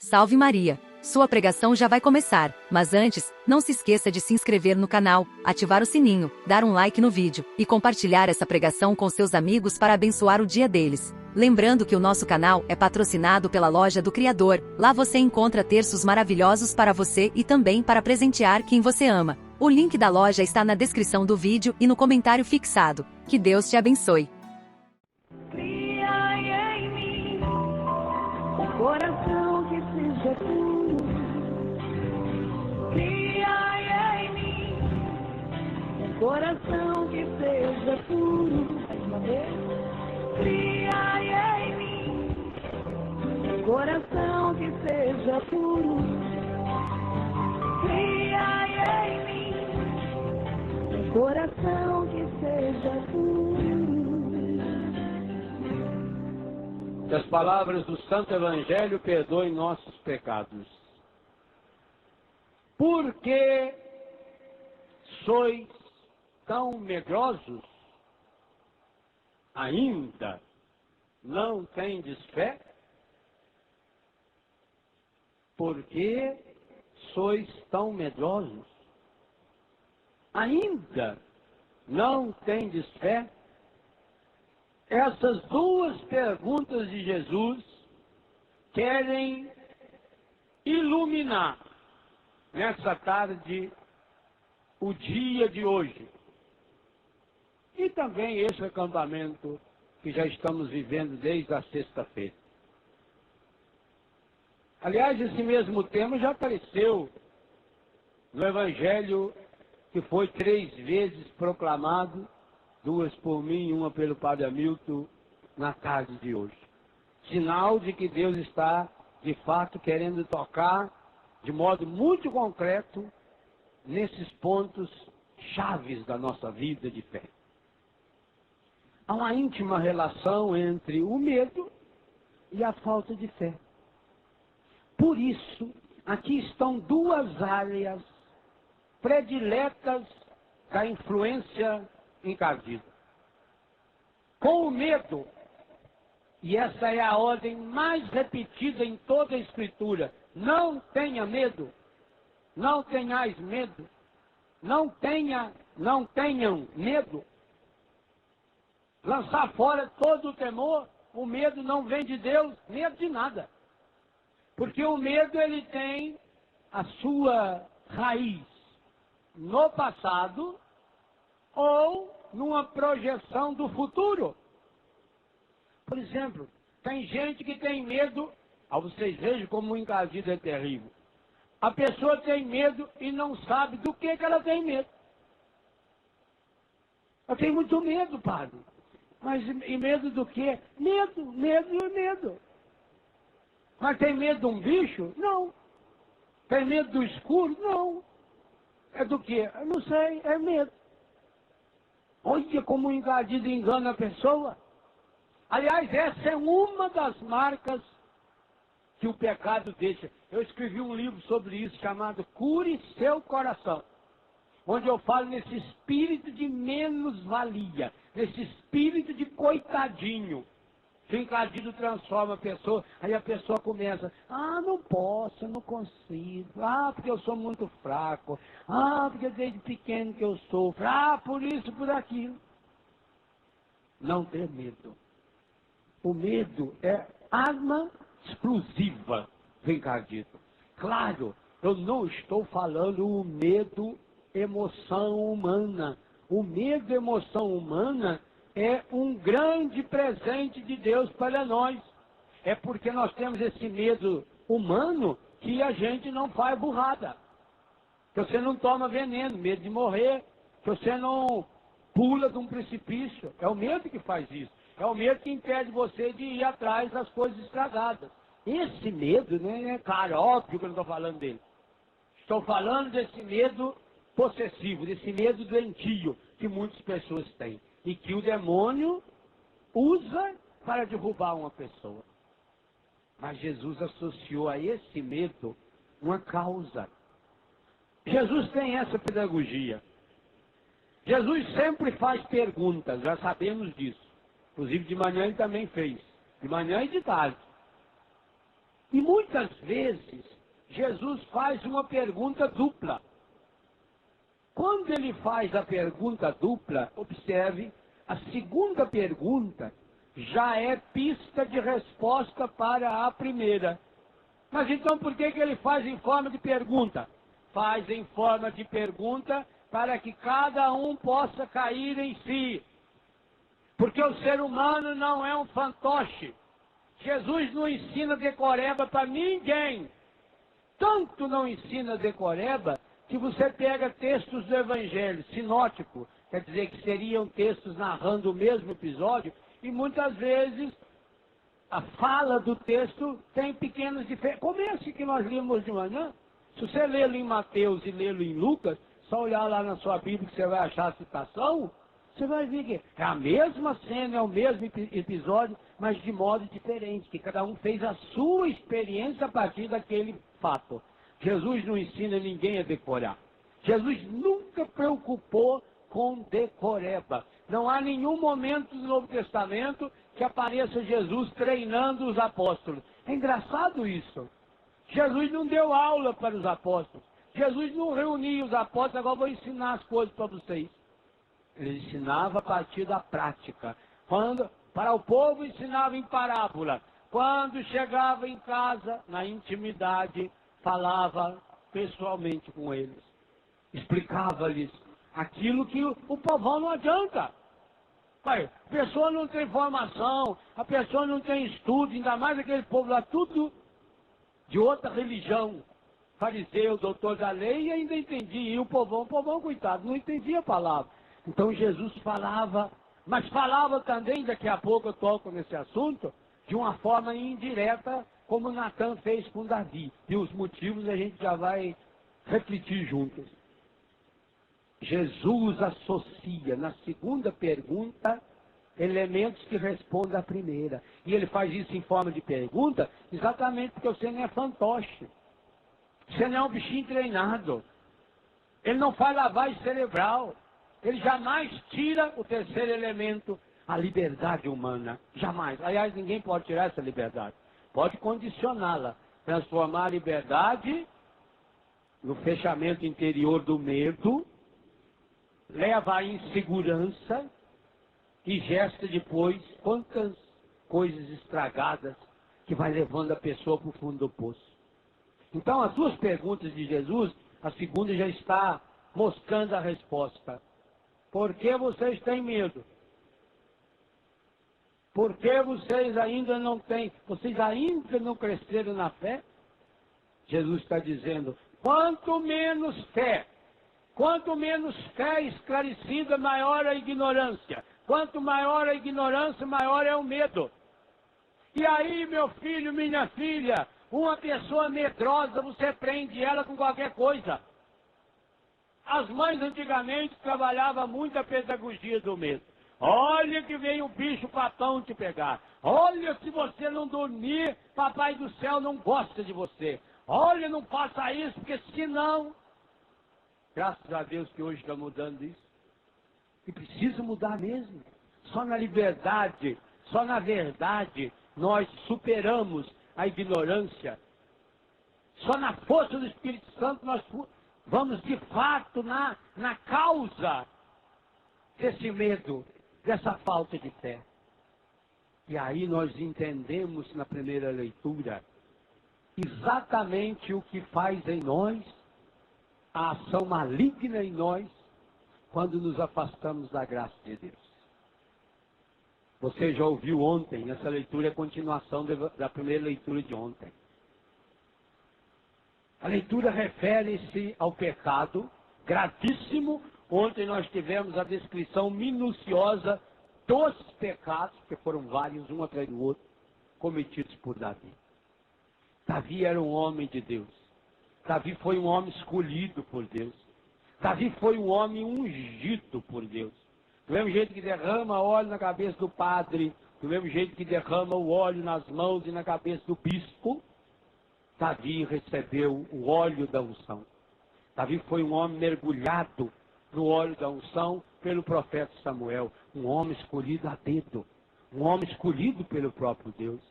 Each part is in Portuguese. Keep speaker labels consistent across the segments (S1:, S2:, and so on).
S1: Salve Maria! Sua pregação já vai começar, mas antes, não se esqueça de se inscrever no canal, ativar o sininho, dar um like no vídeo e compartilhar essa pregação com seus amigos para abençoar o dia deles. Lembrando que o nosso canal é patrocinado pela Loja do Criador, lá você encontra terços maravilhosos para você e também para presentear quem você ama. O link da loja está na descrição do vídeo e no comentário fixado. Que Deus te abençoe.
S2: Cria em mim um coração que seja puro. Cria em mim um coração que seja puro. Mais uma vez. Cria em mim um coração que seja puro. Cria em mim um coração que seja puro.
S3: Que as palavras do Santo Evangelho perdoem nossos pecados. Por que sois tão medrosos? Ainda não tendes fé? Por que sois tão medrosos? Ainda não tendes fé? Essas duas perguntas de Jesus querem iluminar nessa tarde o dia de hoje. E também esse acampamento que já estamos vivendo desde a sexta-feira. Aliás, esse mesmo tema já apareceu no Evangelho que foi 3 vezes proclamado, 2 por mim e 1 pelo Padre Hamilton, na tarde de hoje. Sinal de que Deus está, de fato, querendo tocar de modo muito concreto nesses pontos chaves da nossa vida de fé. Há uma íntima relação entre o medo e a falta de fé. Por isso, aqui estão 2 áreas prediletas da influência encardida. Com o medo, e essa é a ordem mais repetida em toda a Escritura: não tenha medo, não tenhais medo, não tenham medo. Lançar fora todo o temor. O medo não vem de Deus, medo de nada. Porque o medo, ele tem a sua raiz no passado ou numa projeção do futuro. Por exemplo, tem gente que tem medo, vocês vejam como o encardido é terrível. A pessoa tem medo e não sabe do que ela tem medo. Eu tenho muito medo, padre. Mas e medo do quê? Medo. Mas tem medo de um bicho? Não. Tem medo do escuro? Não. É do quê? Eu não sei, é medo. Olha como o encardido engana a pessoa. Aliás, essa é uma das marcas que o pecado deixa. Eu escrevi um livro sobre isso chamado Cure Seu Coração, onde eu falo nesse espírito de menos-valia, nesse espírito de coitadinho, que o encardido transforma a pessoa. Aí a pessoa começa: não posso, não consigo, porque eu sou muito fraco, porque desde pequeno que eu sofro, por isso, por aquilo. Não ter medo. O medo é arma explosiva do encardido. Claro, eu não estou falando o medo emoção humana. O medo emoção humana é um grande presente de Deus para nós. É porque nós temos esse medo humano que a gente não faz burrada. Que você não toma veneno, medo de morrer, que você não pula de um precipício. É o medo que faz isso. É o medo que impede você de ir atrás das coisas estragadas. Esse medo, né, cara, óbvio que eu não estou falando dele. Estou falando desse medo possessivo, desse medo doentio que muitas pessoas têm. E que o demônio usa para derrubar uma pessoa. Mas Jesus associou a esse medo uma causa. Jesus tem essa pedagogia. Jesus sempre faz perguntas, já sabemos disso. Inclusive de manhã ele também fez. De manhã e de tarde. E muitas vezes, Jesus faz uma pergunta dupla. Quando ele faz a pergunta dupla, observe, a segunda pergunta já é pista de resposta para a primeira. Mas então por que ele faz em forma de pergunta? Faz em forma de pergunta para que cada um possa cair em si. Porque o ser humano não é um fantoche. Jesus não ensina decoreba para ninguém. Tanto não ensina decoreba que você pega textos do Evangelho, sinótico, quer dizer que seriam textos narrando o mesmo episódio, e muitas vezes a fala do texto tem pequenas diferenças. Como esse que nós lemos de manhã, se você lê-lo em Mateus e lê-lo em Lucas, só olhar lá na sua Bíblia que você vai achar a citação, você vai ver que é a mesma cena, é o mesmo episódio, mas de modo diferente, que cada um fez a sua experiência a partir daquele fato. Jesus não ensina ninguém a decorar. Jesus nunca preocupou com decoreba. Não há nenhum momento no Novo Testamento que apareça Jesus treinando os apóstolos. É engraçado isso. Jesus não deu aula para os apóstolos. Jesus não reunia os apóstolos, agora vou ensinar as coisas para vocês. Ele ensinava a partir da prática. Para o povo ensinava em parábola. Quando chegava em casa, na intimidade, falava pessoalmente com eles. Explicava-lhes aquilo que o povão não adianta. Pai, a pessoa não tem formação, a pessoa não tem estudo, ainda mais aquele povo lá, tudo de outra religião. Fariseu, doutor da lei, e ainda entendia. E o povão, coitado, não entendia a palavra. Então Jesus falava, mas falava também, daqui a pouco eu toco nesse assunto, de uma forma indireta, como Natan fez com Davi. E os motivos a gente já vai refletir juntos. Jesus associa na segunda pergunta elementos que respondem à primeira. E ele faz isso em forma de pergunta, exatamente porque você não é fantoche. Você não é um bichinho treinado. Ele não faz lavagem cerebral. Ele jamais tira o terceiro elemento, a liberdade humana. Jamais. Aliás, ninguém pode tirar essa liberdade. Pode condicioná-la. Transformar a liberdade no fechamento interior do medo, leva à insegurança e gesta depois quantas coisas estragadas que vai levando a pessoa para o fundo do poço. Então, as duas perguntas de Jesus, a segunda já está mostrando a resposta. Por que vocês têm medo? Por que vocês ainda não têm? Vocês ainda não cresceram na fé? Jesus está dizendo, quanto menos fé esclarecida, maior a ignorância. Quanto maior a ignorância, maior é o medo. E aí, meu filho, minha filha, uma pessoa medrosa, você prende ela com qualquer coisa. As mães antigamente trabalhavam muito a pedagogia do medo. Olha que vem o bicho papão te pegar. Olha, se você não dormir, papai do céu não gosta de você. Olha, não faça isso, porque senão... Graças a Deus que hoje está mudando isso. E precisa mudar mesmo. Só na liberdade, só na verdade, nós superamos a ignorância. Só na força do Espírito Santo nós vamos de fato na causa desse medo, dessa falta de fé. E aí nós entendemos na primeira leitura exatamente o que faz em nós a ação maligna em nós quando nos afastamos da graça de Deus. Você já ouviu ontem, essa leitura é a continuação da primeira leitura de ontem. A leitura refere-se ao pecado gravíssimo. Ontem nós tivemos a descrição minuciosa dos pecados, que foram vários, um atrás do outro, cometidos por Davi. Davi era um homem de Deus. Davi foi um homem escolhido por Deus. Davi foi um homem ungido por Deus. Do mesmo jeito que derrama óleo na cabeça do padre, do mesmo jeito que derrama o óleo nas mãos e na cabeça do bispo, Davi recebeu o óleo da unção. Davi foi um homem mergulhado no óleo da unção pelo profeta Samuel. Um homem escolhido a dedo. Um homem escolhido pelo próprio Deus.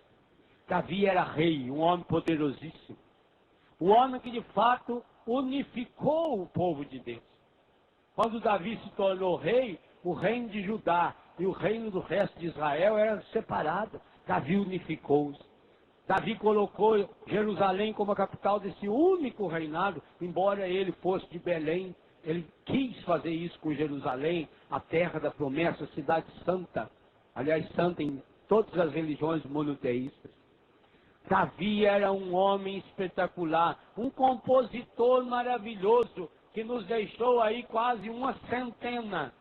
S3: Davi era rei, um homem poderosíssimo. Um homem que de fato unificou o povo de Deus. Quando Davi se tornou rei, o reino de Judá e o reino do resto de Israel eram separados. Davi unificou-os. Davi colocou Jerusalém como a capital desse único reinado, embora ele fosse de Belém. Ele quis fazer isso com Jerusalém, a terra da promessa, a cidade santa. Aliás, santa em todas as religiões monoteístas. Davi era um homem espetacular, um compositor maravilhoso, que nos deixou aí quase uma centena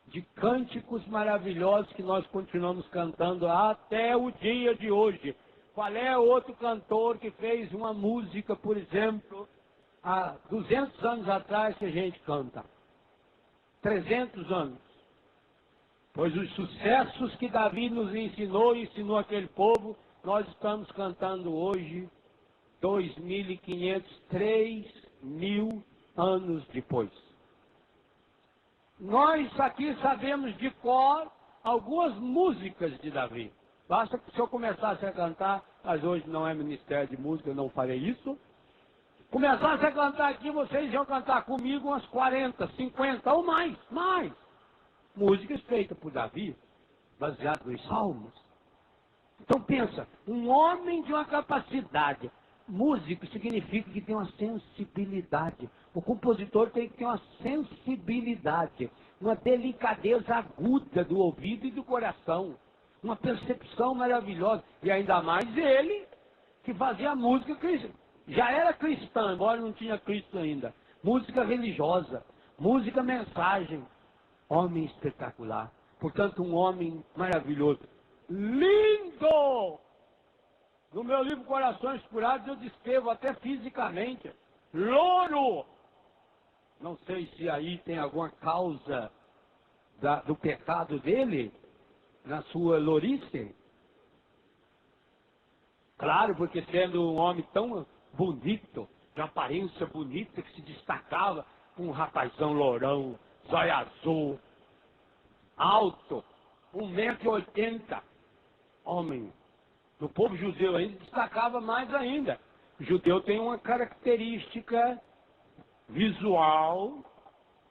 S3: de cânticos maravilhosos que nós continuamos cantando até o dia de hoje. Qual é outro cantor que fez uma música, por exemplo, há 200 anos atrás que a gente canta? 300 anos. Pois os sucessos que Davi nos ensinou e ensinou aquele povo, nós estamos cantando hoje, 2.500, 3.000 anos depois. Nós aqui sabemos de cor algumas músicas de Davi. Basta que se eu começasse a cantar, mas hoje não é ministério de música, eu não farei isso. Começasse a cantar aqui, vocês iam cantar comigo umas 40, 50 ou mais. Músicas feitas por Davi, baseadas nos salmos. Então pensa, um homem de uma capacidade. Músico significa que tem uma sensibilidade. O compositor tem que ter uma sensibilidade, uma delicadeza aguda do ouvido e do coração, uma percepção maravilhosa. E ainda mais ele, que fazia música cristã. Já era cristã, embora não tinha Cristo ainda. Música religiosa, música mensagem. Homem espetacular. Portanto, um homem maravilhoso. Lindo! No meu livro Corações Curados eu descrevo até fisicamente. Louro! Não sei se aí tem alguma causa do pecado dele, na sua lourice. Claro, porque sendo um homem tão bonito, de aparência bonita, que se destacava, um rapazão lourão, zóio azul, alto, 1,80 m. Homem, no povo judeu ainda destacava mais ainda. O judeu tem uma característica visual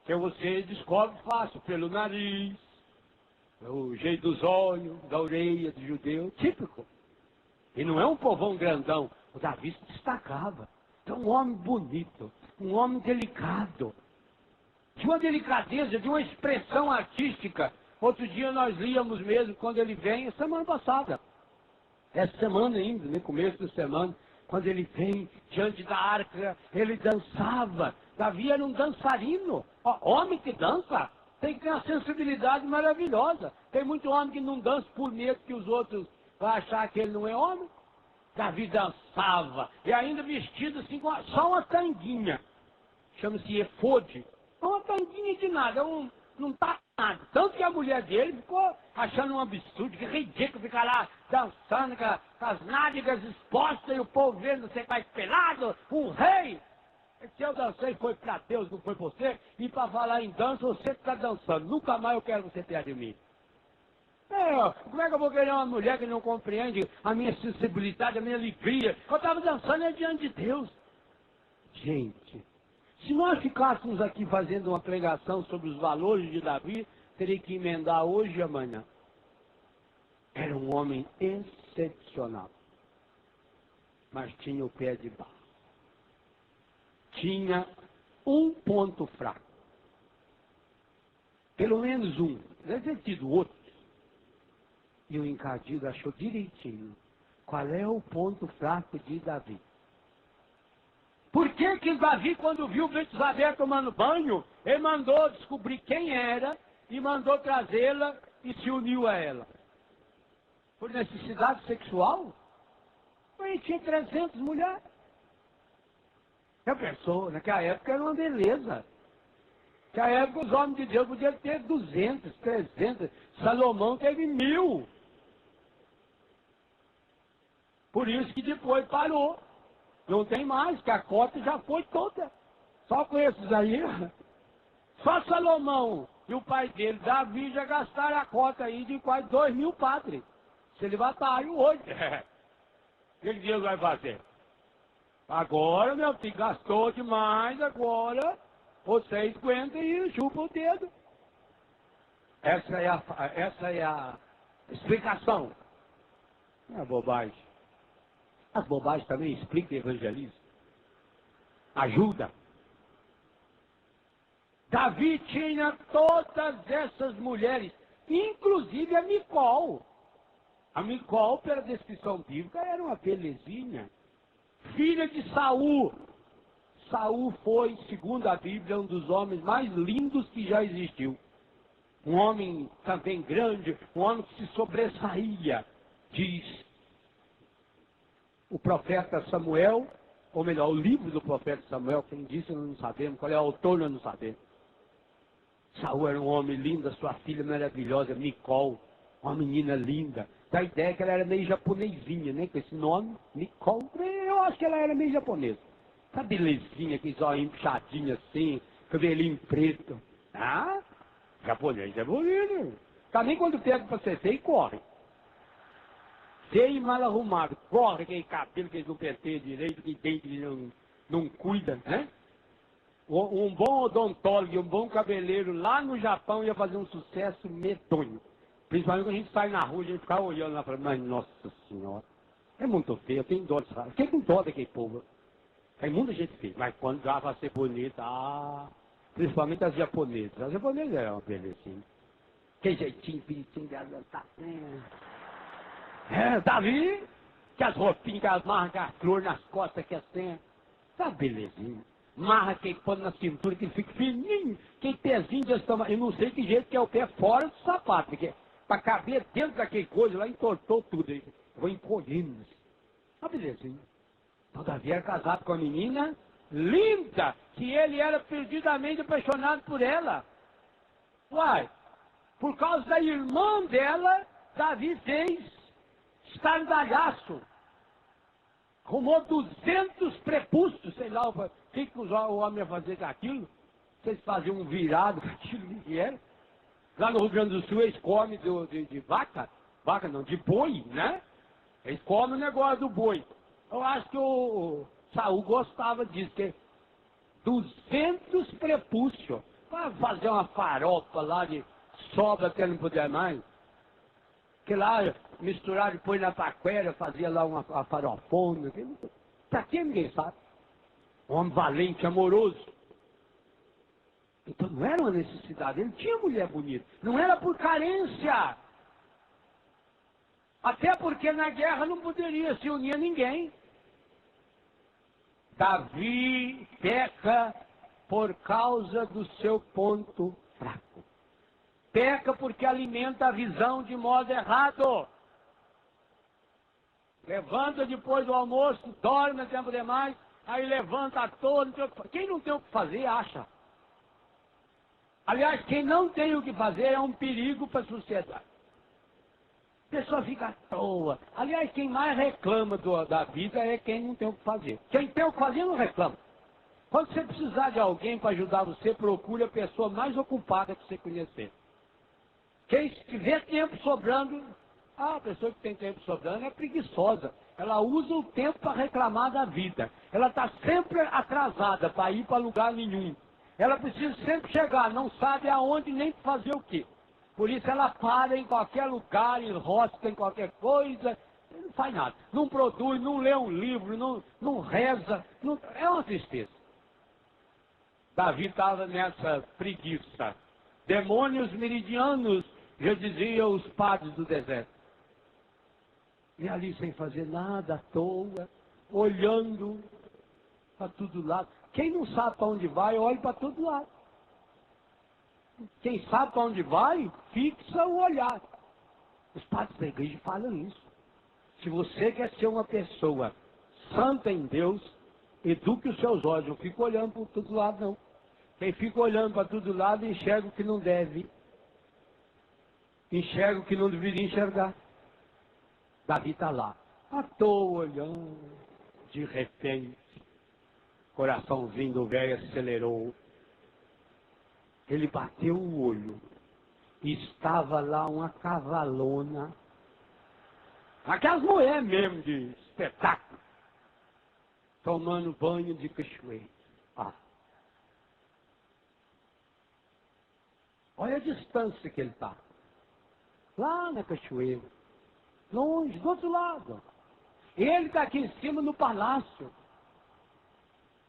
S3: que você descobre fácil pelo nariz, o jeito dos olhos, da orelha do judeu, típico. E não é um povão grandão. O Davi se destacava. Então, um homem bonito, um homem delicado, de uma delicadeza, de uma expressão artística. Outro dia nós líamos mesmo, quando ele vem, semana passada. Essa semana ainda, no começo da semana, quando ele vem diante da arca, ele dançava. Davi era um dançarino. Homem que dança tem que ter uma sensibilidade maravilhosa. Tem muito homem que não dança por medo que os outros vão achar que ele não é homem. Davi dançava, e ainda vestido assim, com só uma tanguinha. Chama-se efode. Uma tanguinha de nada, não tá nada. Tanto que a mulher dele ficou achando um absurdo, que ridículo ficar lá dançando com as nádegas expostas e o povo vendo você vai pelado, um rei. Se eu dancei foi para Deus, não foi para você. E para falar em dança, você está dançando. Nunca mais eu quero você perto de mim. Como é que eu vou querer uma mulher que não compreende a minha sensibilidade, a minha alegria? Eu estava dançando diante de Deus. Gente, se nós ficássemos aqui fazendo uma pregação sobre os valores de Davi, teria que emendar hoje e amanhã. Era um homem excepcional. Mas tinha o pé de barro. Tinha um ponto fraco. Pelo menos um. Deve ter tido outro. E o encardido achou direitinho qual é o ponto fraco de Davi. Por que Davi, quando viu Betsabé tomando banho, ele mandou descobrir quem era e mandou trazê-la e se uniu a ela? Por necessidade sexual? Ele tinha 300 mulheres. Já pensou? Naquela época era uma beleza. Naquela época os homens de Deus podiam ter 200, 300. Salomão teve 1000. Por isso que depois parou. Não tem mais, que a cota já foi toda. Só com esses aí. Só Salomão e o pai dele, Davi, já gastaram a cota aí de quase 2.000 padres. Celibatário hoje. O que Deus vai fazer? Agora, meu filho, gastou demais, agora vocês aguentam e chupam o dedo. Essa é a explicação. Não é bobagem. As bobagens também explicam evangelismo. Ajuda. Davi tinha todas essas mulheres, inclusive a Micol. A Micol, pela descrição bíblica, era uma belezinha. Filha de Saul. Saul foi, segundo a Bíblia, um dos homens mais lindos que já existiu. Um homem também grande, um homem que se sobressaía, diz o profeta Samuel, ou melhor, o livro do profeta Samuel, quem disse nós não sabemos, qual é o autor nós não sabemos. Saul era um homem lindo, a sua filha maravilhosa, Micol, uma menina linda. Dá a ideia que ela era meio japonesinha, né? Com esse nome, Micol. Eu acho que ela era meio japonesa. Essa belezinha, que olhos inchadinhos assim, cabelinho preto. Ah, japonês é bonito. Também quando pega pra você e corre. Feio e mal arrumado. Corre aquele cabelo que eles não penteiam direito, que dente não cuida, né? Um bom odontólogo e um bom cabeleireiro lá no Japão ia fazer um sucesso medonho. Principalmente quando a gente sai na rua, a gente fica olhando lá e fala, mas nossa senhora, é muito feio, eu tenho dó de falar. Fiquei com dó daquele povo. Tem muita gente feia, mas quando já vai ser bonita, principalmente as japonesas. As japonesas eram uma belezinha. Que jeitinho, bonitinho, tá. Davi, que as roupinhas, que as marras, que as flores nas costas, que assim, tá belezinha. Marra que põe na cintura, que fica fininho, que pezinho desse tamanho. Eu não sei que jeito que é o pé fora do sapato, porque para caber dentro daquele coisa lá, entortou tudo aí. Eu vou encolhendo. Tá belezinha. Então Davi era casado com uma menina linda, que ele era perdidamente apaixonado por ela. Uai, por causa da irmã dela, Davi fez estardalhaço. Arrumou 200 prepúcios, sei lá, o que o homem ia fazer com aquilo? Vocês faziam um virado com aquilo que era. Lá no Rio Grande do Sul eles comem de vaca não, de boi, né? Eles comem o negócio do boi. Eu acho que o Saul gostava disso, que 200 prepúcios, para fazer uma farofa lá de sobra até não poder mais. Que lá misturar depois na paquera, fazia lá uma farofona. Para que ninguém sabe? Um homem valente, amoroso. Então não era uma necessidade, ele tinha mulher bonita. Não era por carência. Até porque na guerra não poderia se unir a ninguém. Davi peca por causa do seu ponto fraco. Peca porque alimenta a visão de modo errado. Levanta depois do almoço, dorme tempo demais, aí levanta à toa. Quem não tem o que fazer, acha. Aliás, quem não tem o que fazer é um perigo para a sociedade. A pessoa fica à toa. Aliás, quem mais reclama da vida é quem não tem o que fazer. Quem tem o que fazer não reclama. Quando você precisar de alguém para ajudar você, procure a pessoa mais ocupada que você conhecer. Quem tiver tempo sobrando, a pessoa que tem tempo sobrando é preguiçosa. Ela usa o tempo para reclamar da vida. Ela está sempre atrasada para ir para lugar nenhum. Ela precisa sempre chegar, não sabe aonde nem fazer o quê. Por isso ela para em qualquer lugar, enrosca em qualquer coisa, não faz nada. Não produz, não lê um livro, não reza. É uma tristeza. Davi estava nessa preguiça. Demônios meridianos, já diziam os padres do deserto. E ali sem fazer nada, à toa, olhando para todo lado. Quem não sabe para onde vai, olha para todo lado. Quem sabe para onde vai, fixa o olhar. Os padres da igreja falam isso. Se você quer ser uma pessoa santa em Deus, eduque os seus olhos. Não fica olhando para todo lado, não. Quem fica olhando para todo lado, enxerga o que não deve. Enxerga o que não deveria enxergar. Davi está lá, à toa olhando, de repente, coraçãozinho do velho acelerou. Ele bateu o olho e estava lá uma cavalona Aquelas mulheres mesmo de espetáculo, tomando banho de cachoeira. Ah. Olha a distância que ele está. Lá na cachoeira. Longe, do outro lado. Ele está aqui em cima no palácio.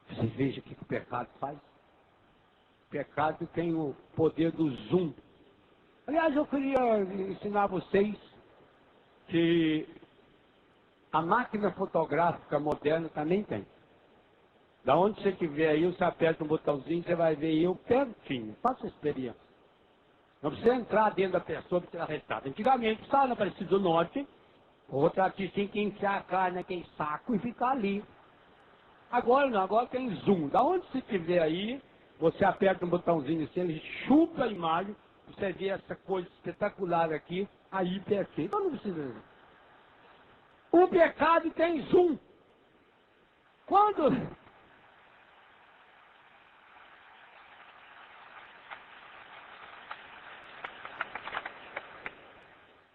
S3: Você veja o que o pecado faz. O pecado tem o poder do zoom. Aliás, eu queria ensinar a vocês que a máquina fotográfica moderna também tem. Da onde você estiver aí, você aperta um botãozinho, você vai ver eu pertinho. Faça a experiência. Não precisa entrar dentro da pessoa para tirar retrato. Antigamente, estava na Aparecida do Norte, o retratista tinha que enfiar a cara naquele saco e ficar ali. Agora não, agora tem zoom. Da onde você estiver aí, você aperta um botãozinho assim, ele chupa a imagem, você vê essa coisa espetacular aqui, aí pertinho. Então não precisa. O pecado tem zoom. Quando...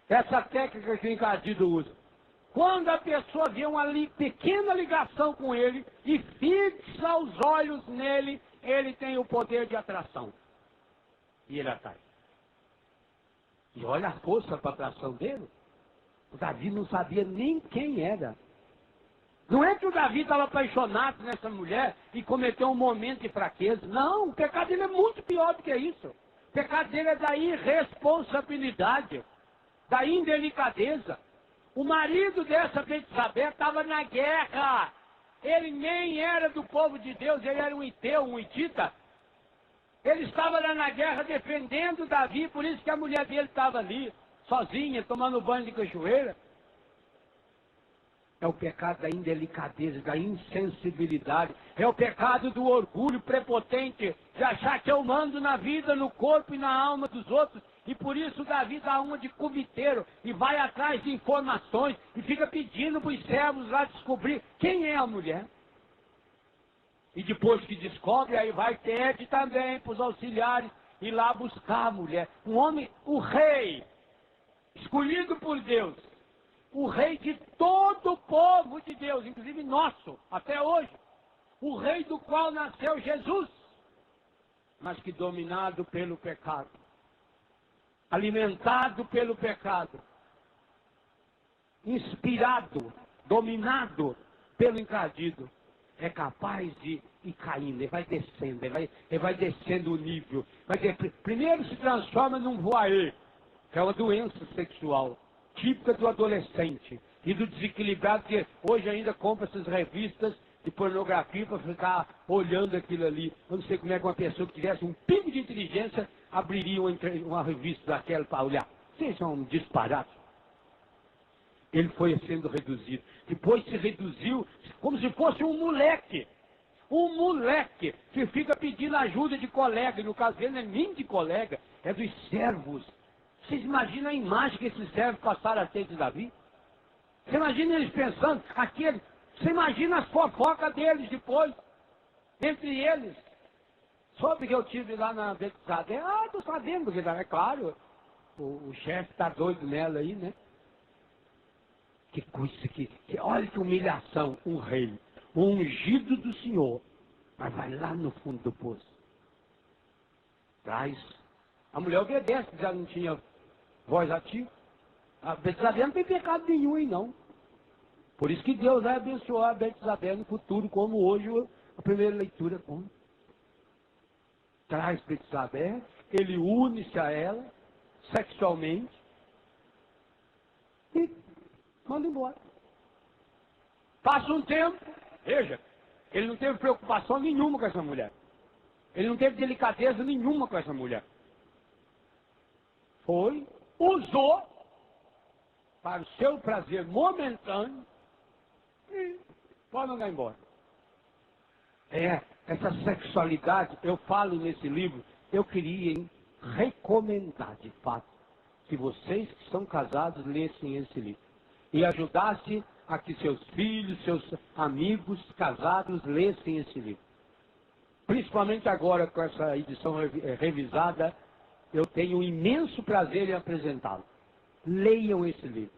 S3: Essa técnica que o encardido usa. Quando a pessoa vê uma pequena ligação com ele e fixa os olhos nele, ele tem o poder de atração. E ele atrai. E olha a força para a atração dele. O Davi não sabia nem quem era. Não é que o Davi estava apaixonado nessa mulher e cometeu um momento de fraqueza. Não, o pecado dele é muito pior do que isso. O pecado dele é da irresponsabilidade, da indelicadeza. O marido dessa Betsabé estava na guerra. Ele nem era do povo de Deus, ele era um Iteu, um Hitita. Ele estava lá na guerra defendendo Davi, por isso que a mulher dele estava ali, sozinha, tomando banho de cachoeira. É o pecado da indelicadeza, da insensibilidade. É o pecado do orgulho prepotente, de achar que eu mando na vida, no corpo e na alma dos outros. E por isso Davi dá uma de cubiteiro e vai atrás de informações e fica pedindo para os servos lá descobrir quem é a mulher. E depois que descobre, aí vai pede também para os auxiliares ir lá buscar a mulher. Um homem, o rei, escolhido por Deus, o rei de todo o povo de Deus, inclusive nosso, até hoje. O rei do qual nasceu Jesus, mas que dominado pelo pecado, alimentado pelo pecado, inspirado, dominado pelo encardido, é capaz de ir caindo, ele vai descendo, ele vai descendo o nível. Primeiro se transforma num voyeur, que é uma doença sexual, típica do adolescente e do desequilibrado, que hoje ainda compra essas revistas de pornografia para ficar olhando aquilo ali. Eu não sei como é que uma pessoa que tivesse um pingo de inteligência abriria uma revista daquela para olhar. Isso é um disparate. Ele foi sendo reduzido. Depois se reduziu como se fosse um moleque. Um moleque que fica pedindo ajuda de colega. E no caso dele não é nem de colega, é dos servos. Vocês imaginam a imagem que esses servos passaram a ter de Davi? Você imagina eles pensando, você imagina as fofocas deles depois, entre eles. Soube que eu tive lá na Betsabé? Estou sabendo, porque é claro, o chefe está doido nela aí, né? Que coisa olha que humilhação, um rei, um ungido do Senhor, mas vai lá no fundo do poço. Traz. A mulher obedece, já não tinha voz ativa. A Betsabé não tem pecado nenhum aí, não. Por isso que Deus vai abençoar a Betsabé no futuro, como hoje a primeira leitura conta. Traz Betsabé, ele une-se a ela, sexualmente, e manda embora. Passa um tempo, veja, ele não teve preocupação nenhuma com essa mulher. Ele não teve delicadeza nenhuma com essa mulher. Foi, usou, para o seu prazer momentâneo, e pode mandar embora. Essa sexualidade, eu falo nesse livro, eu queria recomendar, de fato, que vocês que são casados lessem esse livro. E ajudasse a que seus filhos, seus amigos casados lessem esse livro. Principalmente agora com essa edição revisada, eu tenho um imenso prazer em apresentá-lo. Leiam esse livro.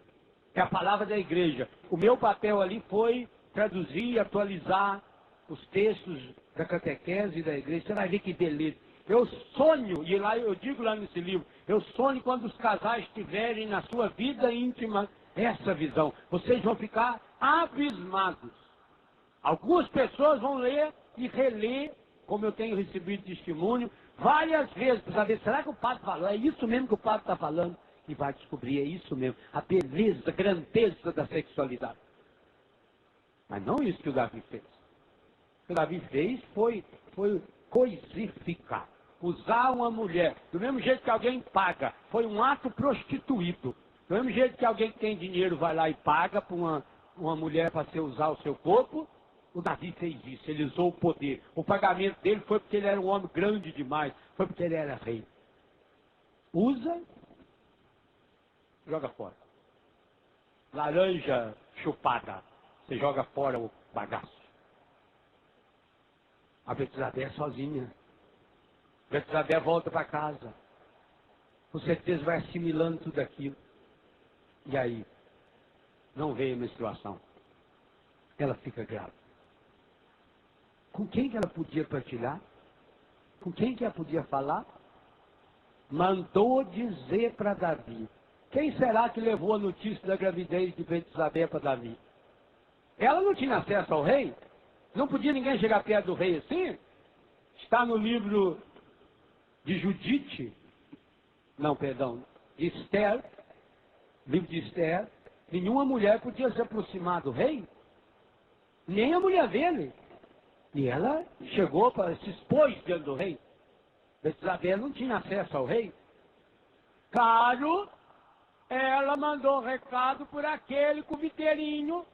S3: É a palavra da igreja. O meu papel ali foi traduzir e atualizar os textos da catequese e da igreja. Você vai ver que beleza. Eu sonho, e lá eu digo lá nesse livro, eu sonho quando os casais tiverem na sua vida íntima essa visão. Vocês vão ficar abismados. Algumas pessoas vão ler e reler, como eu tenho recebido testemunho, várias vezes, para saber, será que o padre falou? É isso mesmo que o padre está falando? E vai descobrir, é isso mesmo, a beleza, a grandeza da sexualidade. Mas não isso que o Davi fez. O que o Davi fez foi coisificar. Usar uma mulher, do mesmo jeito que alguém paga, foi um ato prostituído. Do mesmo jeito que alguém que tem dinheiro vai lá e paga para uma mulher para usar o seu corpo, o Davi fez isso, ele usou o poder. O pagamento dele foi porque ele era um homem grande demais, foi porque ele era rei. Usa, joga fora. Laranja chupada, você joga fora o bagaço. A Betsabé é sozinha. Betsabé volta para casa. Com certeza vai assimilando tudo aquilo. E aí, não veio a menstruação. Ela fica grávida. Com quem que ela podia partilhar? Com quem que ela podia falar? Mandou dizer para Davi. Quem será que levou a notícia da gravidez de Betsabé para Davi? Ela não tinha acesso ao rei? Não podia ninguém chegar perto do rei assim? Está no livro de Judite, não, perdão, de Esther, livro de Esther, nenhuma mulher podia se aproximar do rei, nem a mulher dele. E ela chegou para se expor diante do rei. Betsabé não tinha acesso ao rei. Claro, ela mandou recado por aquele coviteirinho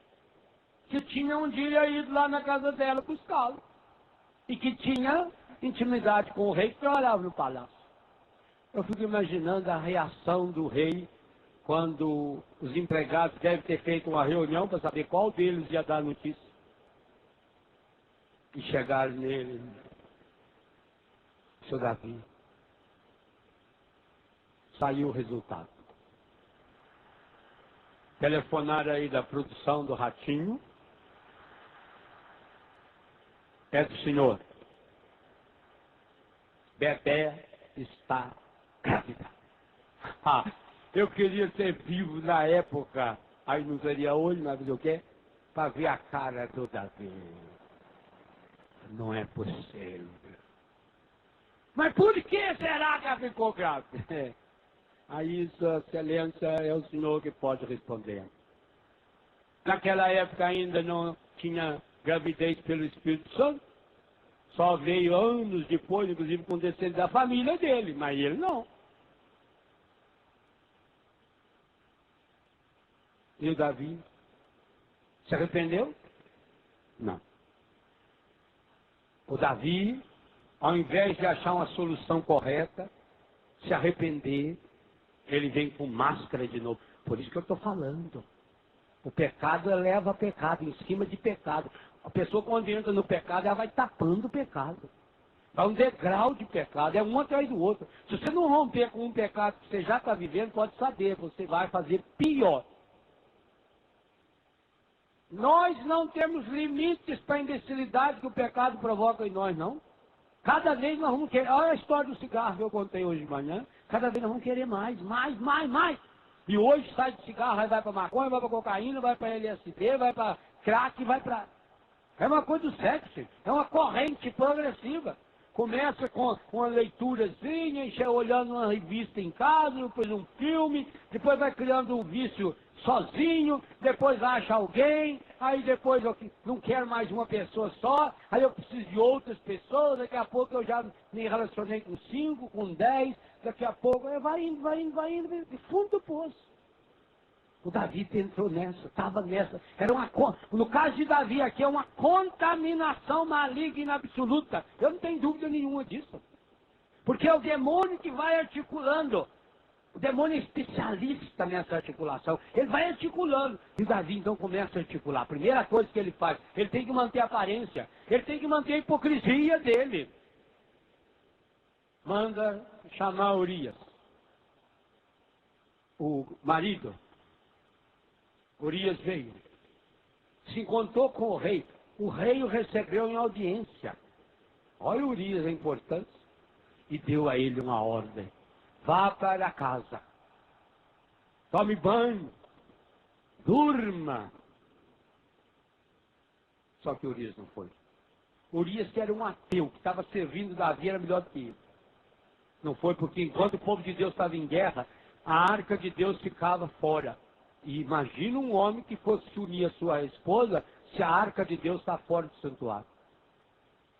S3: que tinha um dia ido lá na casa dela buscá-lo. E que tinha intimidade com o rei que trabalhava no palácio. Eu fico imaginando a reação do rei quando os empregados devem ter feito uma reunião para saber qual deles ia dar notícia. E chegaram nele. Seu Davi. Saiu o resultado. Telefonaram aí da produção do Ratinho. É do senhor. Bebé está grávida. Ah, eu queria ser vivo na época, aí não seria hoje, mas o quê? Para ver a cara do Davi. Não é possível. Mas por que será que ela ficou grávida? Aí, Sua Excelência, é o senhor que pode responder. Naquela época ainda não tinha gravidez pelo Espírito Santo. Só veio anos depois, inclusive com descendentes da família dele, mas ele não. E o Davi se arrependeu? Não. O Davi, ao invés de achar uma solução correta, se arrepender, ele vem com máscara de novo. Por isso que eu estou falando. O pecado leva a pecado, em cima de pecado. A pessoa, quando entra no pecado, ela vai tapando o pecado. Vai um degrau de pecado, é um atrás do outro. Se você não romper com um pecado que você já está vivendo, pode saber, você vai fazer pior. Nós não temos limites para a imbecilidade que o pecado provoca em nós, não. Cada vez nós vamos querer. Olha a história do cigarro que eu contei hoje de manhã. Cada vez nós vamos querer mais. E hoje sai de cigarro, aí vai para maconha, vai para cocaína, vai para LSD, vai para crack, vai para... É uma coisa do sexo, é uma corrente progressiva. Começa com uma leiturazinha, olhando uma revista em casa, depois um filme, depois vai criando um vício sozinho, depois acha alguém, aí depois eu não quero mais uma pessoa só, aí eu preciso de outras pessoas, daqui a pouco eu já me relacionei com 5, com 10, daqui a pouco vai indo, de fundo do poço. O Davi entrou nessa, estava nessa. No caso de Davi aqui, é uma contaminação maligna absoluta. Eu não tenho dúvida nenhuma disso. Porque é o demônio que vai articulando. O demônio é especialista nessa articulação. Ele vai articulando. E o Davi então começa a articular. A primeira coisa que ele faz, ele tem que manter a aparência. Ele tem que manter a hipocrisia dele. Manda chamar Urias, o marido. Urias veio, se encontrou com o rei o recebeu em audiência. Olha Urias a importância. E deu a ele uma ordem: vá para casa, tome banho, durma. Só que Urias não foi. Urias, que era um ateu, que estava servindo Davi, era melhor do que ele. Não foi porque enquanto o povo de Deus estava em guerra, a arca de Deus ficava fora. E imagina um homem que fosse unir a sua esposa se a arca de Deus está fora do santuário.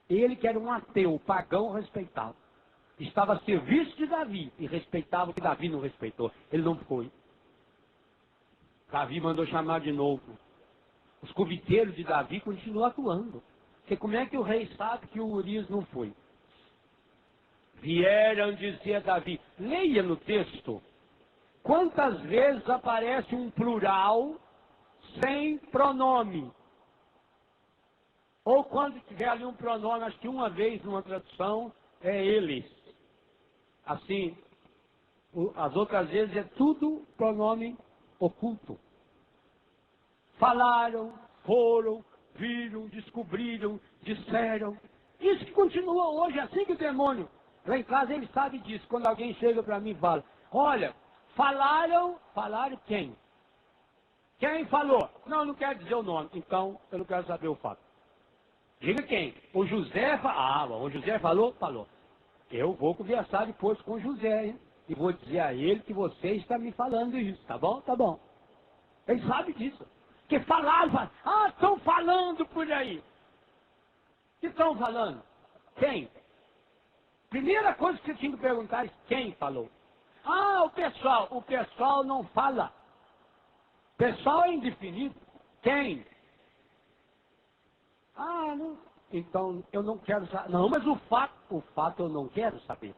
S3: Ele, que era um ateu, pagão, respeitava. Estava a serviço de Davi e respeitava o que Davi não respeitou. Ele não foi. Davi mandou chamar de novo. Os coviteiros de Davi continuam atuando. Porque como é que o rei sabe que o Urias não foi? Vieram dizer a Davi, leia no texto, quantas vezes aparece um plural sem pronome? Ou quando tiver ali um pronome, acho que uma vez numa tradução, é eles. Assim, as outras vezes é tudo pronome oculto. Falaram, foram, viram, descobriram, disseram. Isso que continua hoje, assim que o demônio. Lá em casa ele sabe disso. Quando alguém chega para mim e fala, olha, falaram quem? Quem falou? Não, não quero dizer o nome. Então, eu não quero saber o fato. Diga quem? O José falou. O José falou? Falou. Eu vou conversar depois com o José, hein? E vou dizer a ele que você está me falando isso, tá bom? Tá bom. Ele sabe disso. Que falavam, estão falando por aí. Que estão falando? Quem? Primeira coisa que você tinha que perguntar é quem falou. O pessoal. O pessoal não fala. Pessoal é indefinido. Quem? Não. Então eu não quero saber. Não, mas o fato eu não quero saber.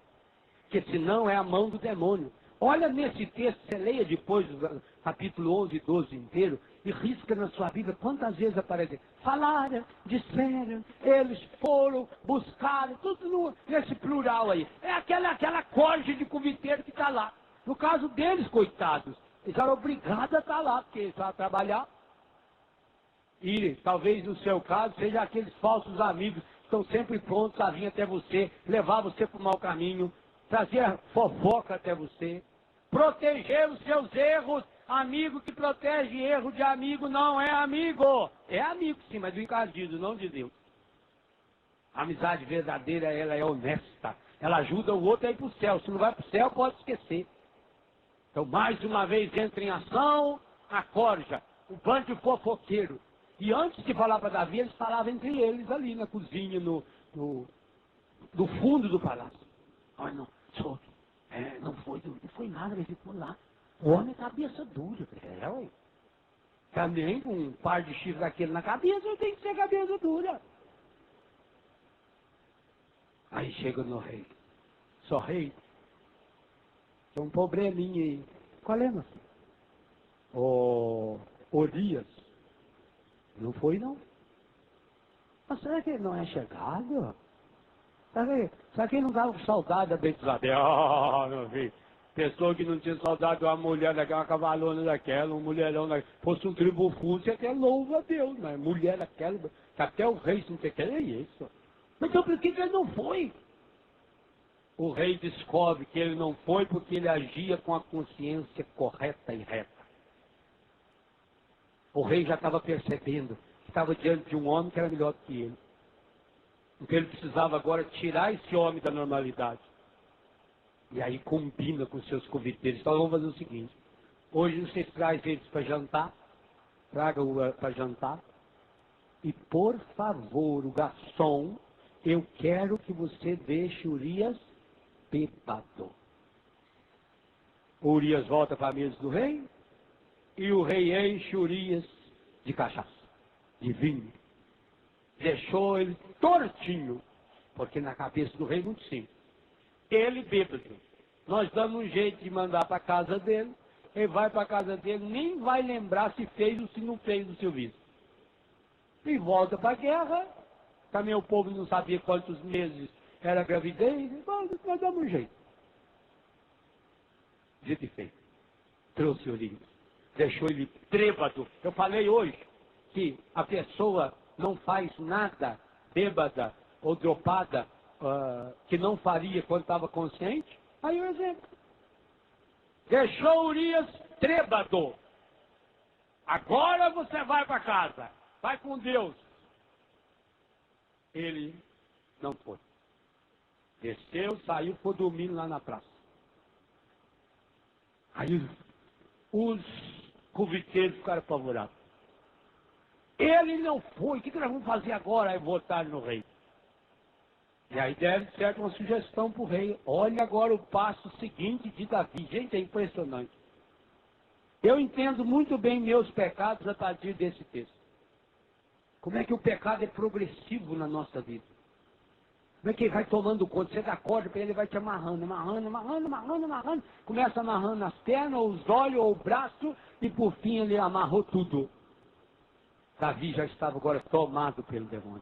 S3: Porque senão é a mão do demônio. Olha nesse texto, você leia depois do capítulo 11 e 12 inteiro e risca na sua Bíblia quantas vezes aparece. Falaram, disseram, eles foram, buscaram, tudo nesse plural aí. É aquela corte de coviteiro que está lá. No caso deles, coitados, eles eram obrigados a estar lá, porque eles estavam a trabalhar. E talvez no seu caso seja aqueles falsos amigos que estão sempre prontos a vir até você, levar você para o mau caminho, trazer fofoca até você, proteger os seus erros. Amigo que protege erro de amigo não é amigo. É amigo sim, mas do encardido, não de Deus. A amizade verdadeira, ela é honesta. Ela ajuda o outro a ir para o céu. Se não vai para o céu, pode esquecer. Então, mais uma vez, entra em ação a corja, o bando de fofoqueiro. E antes de falar para Davi, eles falavam entre eles ali na cozinha, no fundo do palácio. Olha, não, senhor, não foi nada, ele ficou lá. O homem é cabeça dura. Ué. Também com um par de chifres daquele na cabeça, tem que ser cabeça dura. Aí chega no rei. Só rei, tem um probleminha aí. Qual é, meu filho? Urias. Não foi, não. Mas será que ele não é chegado? Será que ele não estava com saudade da Betsabé? Meu filho. Pessoa que não tinha saudade de uma mulher daquela, uma cavalona daquela, um mulherão daquela. Fosse um tribo fundo, você até louva a Deus, mas mulher daquela, que até o rei não tem que é isso. Então por que ele não foi? O rei descobre que ele não foi porque ele agia com a consciência correta e reta. O rei já estava percebendo que estava diante de um homem que era melhor do que ele. Então ele precisava agora tirar esse homem da normalidade. E aí combina com os seus coviteiros. Então vamos fazer o seguinte. Hoje vocês trazem eles para jantar. Tragam para jantar. E por favor, o garçom, eu quero que você deixe Urias bêbado. Urias volta para a mesa do rei. E o rei enche Urias de cachaça, de vinho. Deixou ele tortinho. Porque na cabeça do rei muito simples. Ele bêbado. Nós damos um jeito de mandar para a casa dele. Ele vai para a casa dele, nem vai lembrar se fez ou se não fez o serviço. E volta para a guerra. Também o povo não sabia quantos meses era a gravidez. Nós damos um jeito. Dito e feito. Trouxe Urias. deixou ele trêbado. Eu falei hoje que a pessoa não faz nada bêbada ou dropada que não faria quando estava consciente. Aí o exemplo. Deixou Urias trêbado. Agora você vai para casa. Vai com Deus. Ele não foi. Desceu, saiu, foi dormindo lá na praça. Aí os conviteiros ficaram apavorados. Ele não foi. O que nós vamos fazer agora? Aí votar no rei. E aí deve ser uma sugestão para o rei. Olha agora o passo seguinte de Davi. Gente, é impressionante. Eu entendo muito bem meus pecados a partir desse texto. Como é que o pecado é progressivo na nossa vida? Como é que ele vai tomando conta? Você dá corda para ele, vai te amarrando. Começa amarrando as pernas, os olhos, ou o braço, e por fim ele amarrou tudo. Davi já estava agora tomado pelo demônio.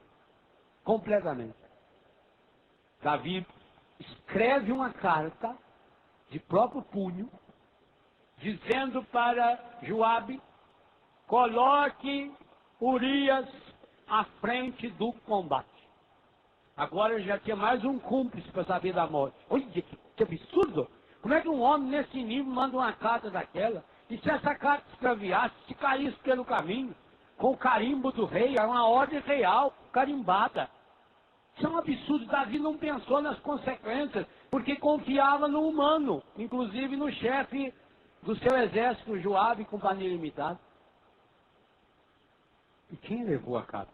S3: Completamente. Davi escreve uma carta de próprio punho, dizendo para Joabe, coloque Urias à frente do combate. Agora já tinha mais um cúmplice para saber da morte. Olha que absurdo! Como é que um homem nesse nível manda uma carta daquela? E se essa carta se extraviasse, se caísse pelo caminho, com o carimbo do rei, é uma ordem real, carimbada. Isso é um absurdo. Davi não pensou nas consequências, porque confiava no humano, inclusive no chefe do seu exército, Joabe e companhia limitada. E quem levou a carta?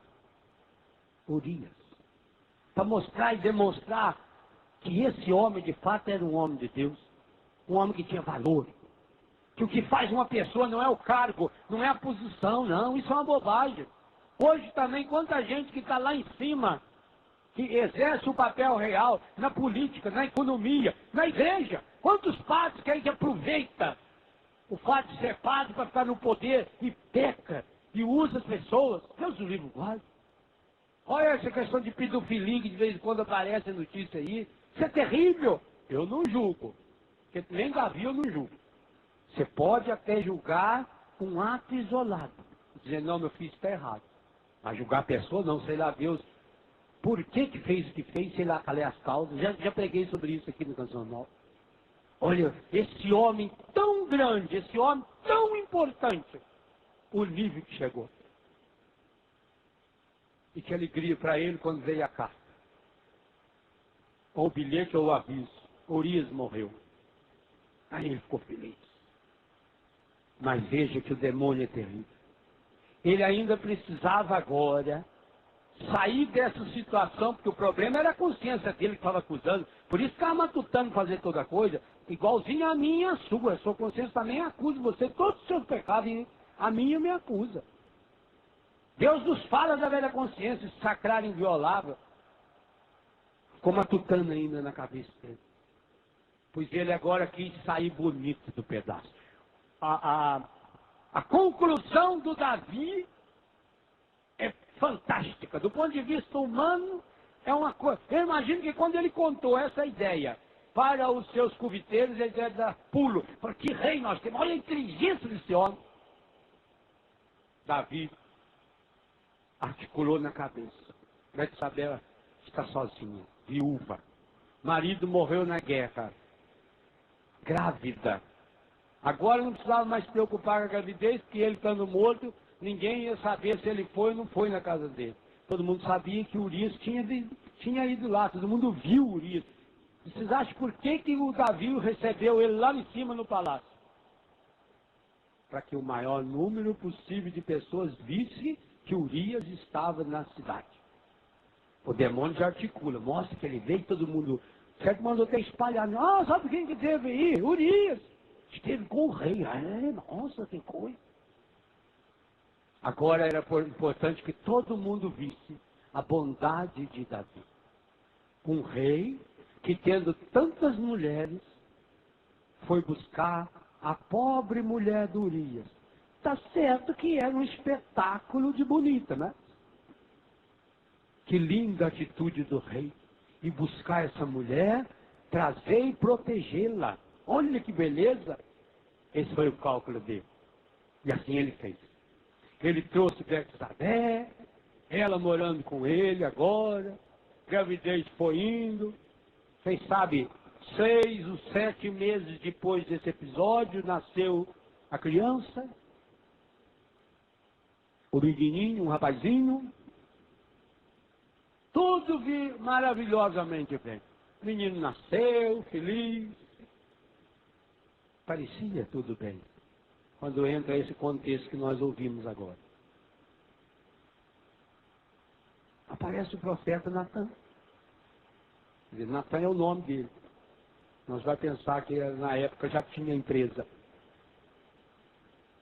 S3: Urias. Para mostrar e demonstrar que esse homem de fato era um homem de Deus, um homem que tinha valor. Que o que faz uma pessoa não é o cargo, não é a posição, não, isso é uma bobagem. Hoje também, quanta gente que está lá em cima, que exerce o papel real na política, na economia, na igreja. Quantos padres que a gente aproveita o fato de ser padre para ficar no poder e peca e usa as pessoas? Deus o livre guarda. Olha essa questão de pedofilia que de vez em quando aparece a notícia aí. Isso é terrível. Eu não julgo. Porque nem Davi eu não julgo. Você pode até julgar um ato isolado. Dizer, não, meu filho está errado. Mas julgar a pessoa, não, sei lá, Deus, por que fez o que fez, sei lá, qual é as causas. Já preguei sobre isso aqui no Canção Nova. Olha, esse homem tão grande, esse homem tão importante, o nível que chegou. E que alegria para ele quando veio a carta. Ou o bilhete ou o aviso. Urias morreu. Aí ele ficou feliz. Mas veja que o demônio é terrível. Ele ainda precisava agora sair dessa situação, porque o problema era a consciência dele que estava acusando. Por isso estava matutando fazer toda coisa, igualzinho a minha e a sua. A sua consciência também acusa você, todos os seus pecados, e a minha me acusa. Deus nos fala da velha consciência, sacrária inviolável. Ficou matutando ainda na cabeça dele. Pois ele agora quis sair bonito do pedaço. A conclusão do Davi é fantástica. Do ponto de vista humano, é uma coisa. Eu imagino que quando ele contou essa ideia para os seus conviteiros, ele deve dar pulo. Para que rei nós temos? Olha a inteligência desse homem. Davi articulou na cabeça. Betsabé está sozinha, viúva. Marido morreu na guerra. Grávida. Agora não precisava mais se preocupar com a gravidez, porque ele estando morto, ninguém ia saber se ele foi ou não foi na casa dele. Todo mundo sabia que Urias tinha ido lá, todo mundo viu Urias. E vocês acham por que o Davi recebeu ele lá em cima no palácio? Para que o maior número possível de pessoas visse que Urias estava na cidade. O demônio já articula, mostra que ele veio, todo mundo, certo, mandou até espalhar. Ah, sabe quem que teve aí? Urias. Esteve com o rei. Nossa, que coisa. Agora era importante que todo mundo visse a bondade de Davi. Um rei que, tendo tantas mulheres, foi buscar a pobre mulher de Urias. Está certo que era um espetáculo de bonita, né? Que linda atitude do rei. E buscar essa mulher, trazer e protegê-la. Olha que beleza. Esse foi o cálculo dele. E assim ele fez. Ele trouxe Betsabé, ela morando com ele agora, gravidez foi indo. Vocês sabem, 6 ou 7 meses depois desse episódio, nasceu a criança, o menininho, um rapazinho. Tudo maravilhosamente bem. O menino nasceu, feliz. Parecia tudo bem. Quando entra esse contexto que nós ouvimos agora. Aparece o profeta Natan. Natan é o nome dele. Nós vamos pensar que na época já tinha empresa.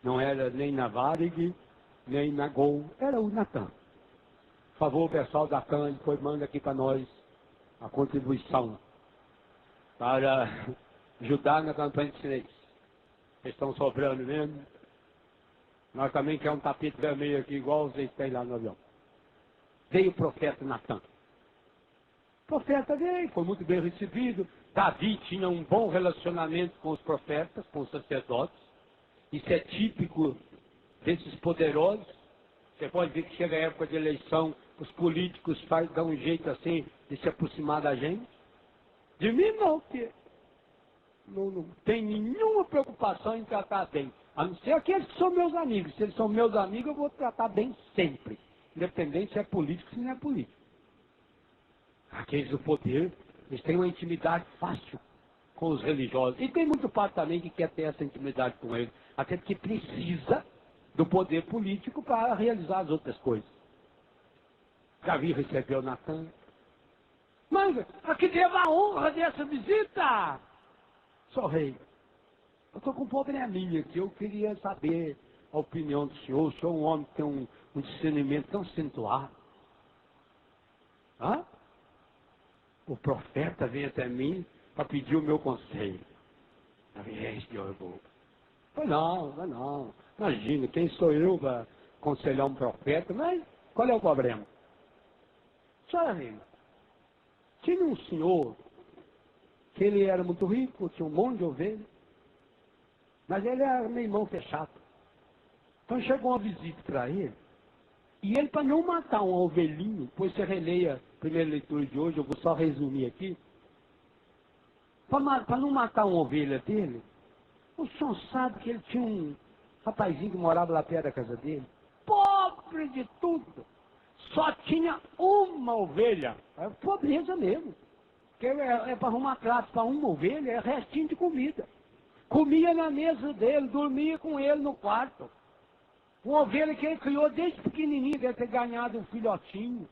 S3: Não era nem na Varig, nem na Gol. Era o Natan. Por favor, pessoal da CAN, depois manda aqui para nós a contribuição para ajudar na campanha de silêncio. Vocês estão sobrando mesmo. Nós também queremos um tapete vermelho aqui, igual vocês têm lá no avião. Veio o profeta Natan. O profeta veio, foi muito bem recebido. Davi tinha um bom relacionamento com os profetas, com os sacerdotes. Isso é típico desses poderosos. Você pode ver que chega a época de eleição, os políticos dão um jeito assim de se aproximar da gente. De mim não, porque não tem nenhuma preocupação em tratar bem. A não ser aqueles que são meus amigos. Se eles são meus amigos, eu vou tratar bem sempre. Independente se é político ou se não é político. Aqueles do poder, eles têm uma intimidade fácil com os religiosos. E tem muito padre também que quer ter essa intimidade com eles. Até porque precisa do poder político para realizar as outras coisas. Davi recebeu Natan. Mas a que deva a honra dessa visita? Sou rei. Eu estou com um probleminha aqui. Eu queria saber a opinião do senhor. O senhor é um homem que tem um discernimento tão acentuado. Hã? O profeta vem até mim para pedir o meu conselho. Senhor, pois não. Imagina, quem sou eu para aconselhar um profeta? Mas qual é o problema? Senhora amiga, tinha um senhor que ele era muito rico, tinha um monte de ovelhas, mas ele era meio mão fechada. Então chegou uma visita para ele, e ele, para não matar um ovelhinho, depois você releia a primeira leitura de hoje, eu vou só resumir aqui, para não matar uma ovelha dele, o senhor sabe que ele tinha um rapazinho que morava lá perto da casa dele, pobre de tudo, só tinha uma ovelha, é pobreza mesmo, porque é para arrumar prato para uma ovelha, é restinho de comida. Comia na mesa dele, dormia com ele no quarto. Uma ovelha que ele criou desde pequenininho, deve ter ganhado um filhotinho.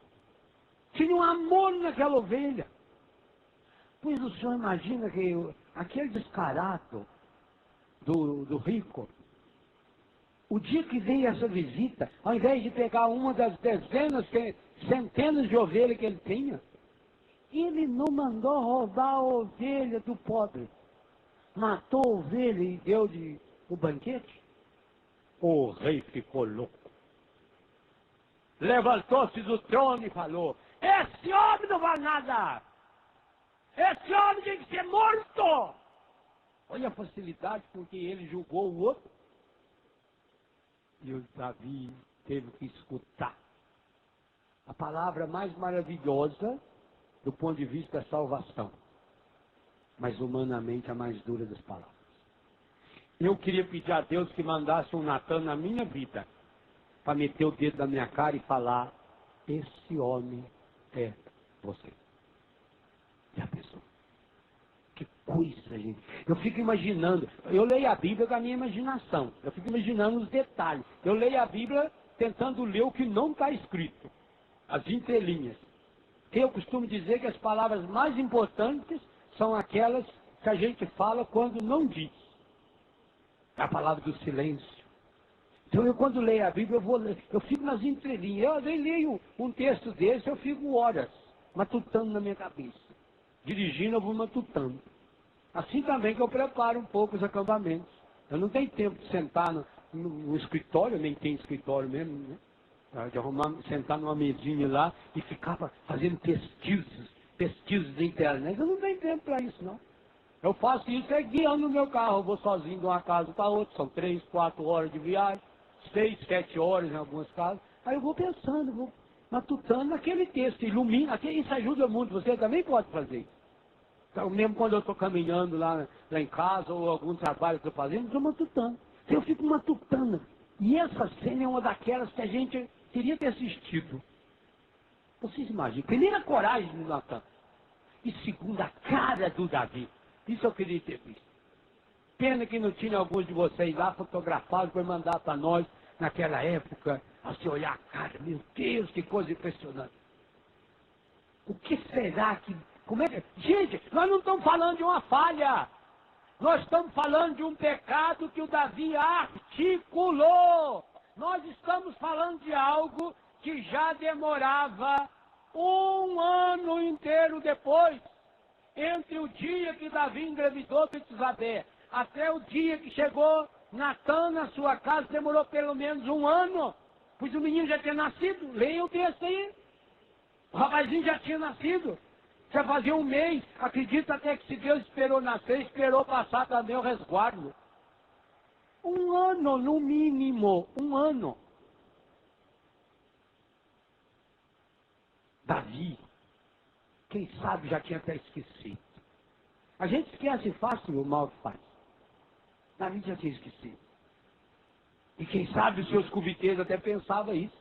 S3: Tinha um amor naquela ovelha. Pois o senhor imagina que aquele descarado do rico, o dia que veio essa visita, ao invés de pegar uma das dezenas, centenas de ovelhas que ele tinha, ele não mandou roubar a ovelha do pobre. Matou a ovelha e deu o banquete. O rei ficou louco. Levantou-se do trono e falou: esse homem não vale nada! Esse homem tem que ser morto! Olha a facilidade com que ele julgou o outro. E o Davi teve que escutar a palavra mais maravilhosa do ponto de vista da salvação, mas humanamente a mais dura das palavras. Eu queria pedir a Deus que mandasse um Natan na minha vida, para meter o dedo na minha cara e falar: esse homem é você. Já pensou? Que coisa, gente. Eu fico imaginando, eu leio a Bíblia com a minha imaginação, eu fico imaginando os detalhes. Eu leio a Bíblia tentando ler o que não está escrito, as entrelinhas. Eu costumo dizer que as palavras mais importantes são aquelas que a gente fala quando não diz. É a palavra do silêncio. Então eu, quando leio a Bíblia, eu fico nas entrelinhas. Eu leio um texto desse, eu fico horas matutando na minha cabeça. Dirigindo, eu vou matutando. Assim também que eu preparo um pouco os acampamentos. Eu não tenho tempo de sentar no escritório, nem tem escritório mesmo, né? De arrumar, sentar numa mesinha lá e ficar fazendo pesquisas da internet. Eu não tenho tempo para isso, não. Eu faço isso guiando o meu carro. Eu vou sozinho de uma casa para outra. São 3, 4 horas de viagem. 6, 7 horas em alguns casos. Aí eu vou pensando, vou matutando naquele texto. Ilumina. Isso ajuda muito. Você também pode fazer isso. Então, mesmo quando eu estou caminhando lá em casa ou algum trabalho que eu estou fazendo, eu estou matutando. Eu fico matutando. E essa cena é uma daquelas que a gente queria ter assistido. Vocês imaginam. Primeira, a coragem do Natan. E segunda, a cara do Davi. Isso eu queria ter visto. Pena que não tinha alguns de vocês lá fotografados para mandar para nós naquela época, a se olhar a cara. Meu Deus, que coisa impressionante. O que será que... Como é que... Gente, nós não estamos falando de uma falha. Nós estamos falando de um pecado que o Davi articulou. Nós estamos falando de algo que já demorava um ano inteiro depois. Entre o dia que Davi engravidou Betsabé até o dia que chegou Natan na sua casa, demorou pelo menos um ano, pois o menino já tinha nascido. Leia o texto aí. O rapazinho já tinha nascido. Já fazia um mês. Acredito até que se Deus esperou nascer, esperou passar também o resguardo. Um ano, no mínimo. Um ano. Davi, quem sabe já tinha até esquecido. A gente esquece fácil o mal que faz. Davi já tinha esquecido. E quem sabe os seus comitês até pensavam isso.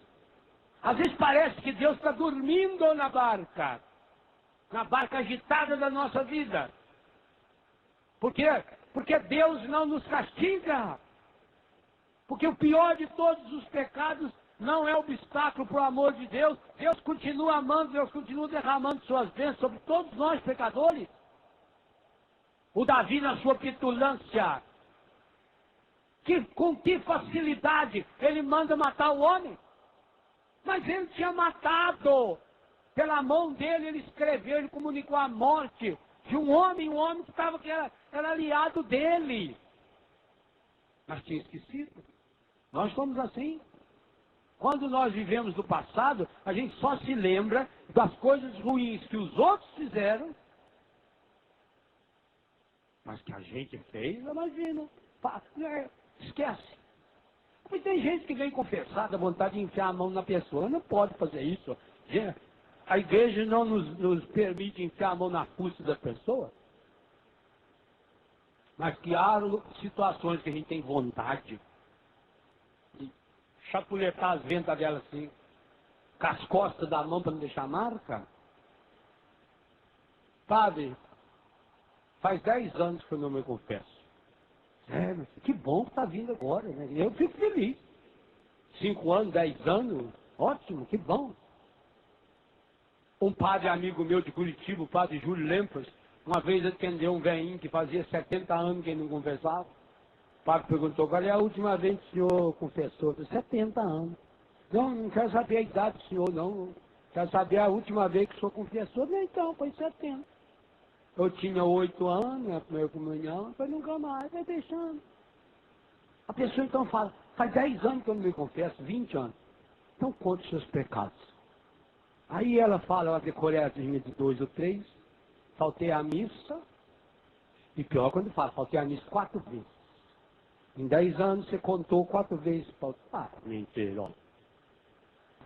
S3: Às vezes parece que Deus está dormindo na barca agitada da nossa vida. Por quê? Porque Deus não nos castiga. Porque o pior de todos os pecados não é obstáculo para o amor de Deus. Deus continua amando, Deus continua derramando suas bênçãos sobre todos nós pecadores. O Davi, na sua petulância, com que facilidade ele manda matar o homem. Mas ele tinha matado. Pela mão dele ele escreveu, ele comunicou a morte de um homem que era aliado dele. Mas tinha esquecido. Nós somos assim. Quando nós vivemos do passado, a gente só se lembra das coisas ruins que os outros fizeram, mas que a gente fez, imagina. Esquece. Porque tem gente que vem confessar, dá vontade de enfiar a mão na pessoa. Não pode fazer isso. A igreja não nos permite enfiar a mão na fuça da pessoa. Mas que há situações que a gente tem vontade de chapuletar as ventas dela assim, com as costas da mão para não deixar marca. Padre, faz 10 anos que eu não me confesso. Mas que bom que está vindo agora, né? Eu fico feliz. 5 anos, 10 anos, ótimo, que bom. Um padre amigo meu de Curitiba, o padre Júlio Lempas, uma vez atendeu um velhinho que fazia 70 anos que ele não confessava. O padre perguntou, qual é a última vez que o senhor confessou? 70 anos. Não quero saber a idade do senhor, não. Quero saber a última vez que o senhor confessou. Não, então, foi 70. Eu tinha 8 anos, a primeira comunhão, foi nunca mais, vai deixando. A pessoa então fala, faz 10 anos que eu não me confesso, 20 anos. Então conte os seus pecados. Aí ela fala, eu decorei as linhas de 2 ou 3, faltei a missa, e pior quando fala, faltei a missa 4 vezes. Em 10 anos você contou 4 vezes. Mentira, ó.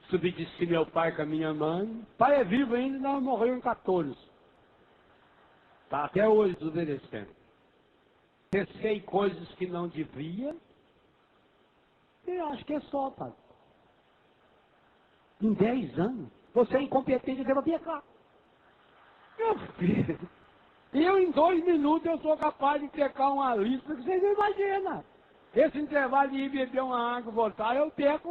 S3: Subdisse meu pai com a minha mãe. Pai é vivo ainda, não morreu em 14. Está até hoje desobedecendo. Pensei coisas que não devia. Eu acho que é só, padre. Em 10 anos, você é incompetente, deva pecar. Meu filho, eu em 2 minutos eu sou capaz de pecar uma lista que vocês não imaginam. Esse intervalo de ir beber uma água e voltar, eu peco